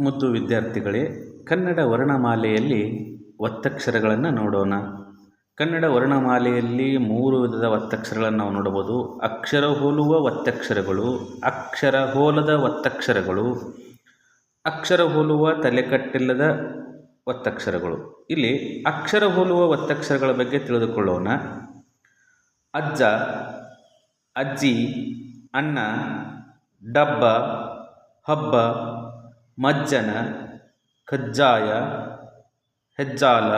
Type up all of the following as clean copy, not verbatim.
ಮುದ್ದು ವಿದ್ಯಾರ್ಥಿಗಳೇ, ಕನ್ನಡ ವರ್ಣಮಾಲೆಯಲ್ಲಿ ಒತ್ತಕ್ಷರಗಳನ್ನು ನೋಡೋಣ. ಕನ್ನಡ ವರ್ಣಮಾಲೆಯಲ್ಲಿ 3 ವಿಧದ ಒತ್ತಕ್ಷರಗಳನ್ನು ನಾವು ನೋಡಬಹುದು. ಅಕ್ಷರ ಹೋಲುವ ಒತ್ತಕ್ಷರಗಳು, ಅಕ್ಷರ ಹೋಲದ ಒತ್ತಕ್ಷರಗಳು, ಅಕ್ಷರ ಹೋಲುವ ತಲೆಕಟ್ಟಿಲ್ಲದ ಒತ್ತಕ್ಷರಗಳು. ಇಲ್ಲಿ ಅಕ್ಷರ ಹೋಲುವ ಒತ್ತಕ್ಷರಗಳ ಬಗ್ಗೆ ತಿಳಿದುಕೊಳ್ಳೋಣ. ಅಜ್ಜ, ಅಜ್ಜಿ, ಅಣ್ಣ, ಡಬ್ಬ, ಹಬ್ಬ, ಮಜ್ಜನ, ಕಜ್ಜಾಯ, ಹೆಜ್ಜಾಲ,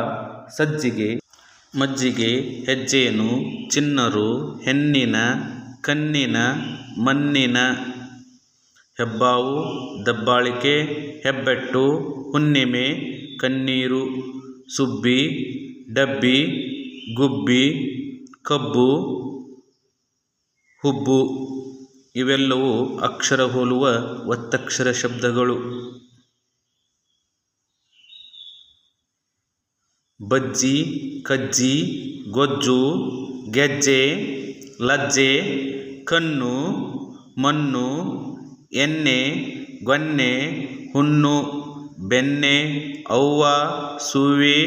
ಸಜ್ಜಿಗೆ, ಮಜ್ಜಿಗೆ, ಹೆಜ್ಜೇನು, ಚಿನ್ನರು, ಹೆಣ್ಣಿನ, ಕಣ್ಣಿನ, ಮಣ್ಣಿನ, ಹೆಬ್ಬಾವು, ದಬ್ಬಾಳಿಕೆ, ಹೆಬ್ಬೆಟ್ಟು, ಹುಣ್ಣಿಮೆ, ಕಣ್ಣೀರು, ಸುಬ್ಬಿ, ಡಬ್ಬಿ, ಗುಬ್ಬಿ, ಕಬ್ಬು, ಹುಬ್ಬು ಇವೆಲ್ಲವೂ ಅಕ್ಷರ ಹೋಲುವ ಒತ್ತಕ್ಷರ ಶಬ್ದಗಳು. ಬಜ್ಜಿ, ಕಜ್ಜಿ, ಗೊಜ್ಜು, ಗೆಜ್ಜೆ, ಲಜ್ಜೆ, ಕಣ್ಣು, ಮಣ್ಣು, ಎಣ್ಣೆ, ಗೊನ್ನೆ, ಹುಣ್ಣು, ಬೆಣ್ಣೆ, ಅವ್ವ, ಸುವಿ,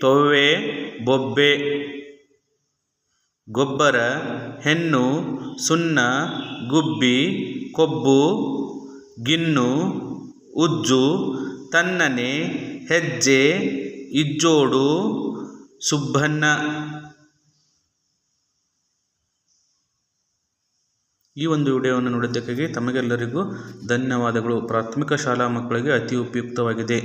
ತೊವ್ವೆ, ಬೊಬ್ಬೆ, ಗೊಬ್ಬರ, ಹೆಣ್ಣು, ಸುಣ್ಣ, ಗುಬ್ಬಿ, ಕೊಬ್ಬು, ಗಿಣ್ಣು, ಉಜ್ಜು, ತಣ್ಣನೆ, ಹೆಜ್ಜೆ, ಇಜ್ಜೋಡು, ಸುಬ್ಬಣ್ಣ. ಈ ಒಂದು ವಿಡಿಯೋವನ್ನು ನೋಡಿದ್ದಕ್ಕಾಗಿ ತಮಗೆಲ್ಲರಿಗೂ ಧನ್ಯವಾದಗಳು. ಪ್ರಾಥಮಿಕ ಶಾಲಾ ಮಕ್ಕಳಿಗೆ ಅತಿ ಉಪಯುಕ್ತವಾಗಿದೆ.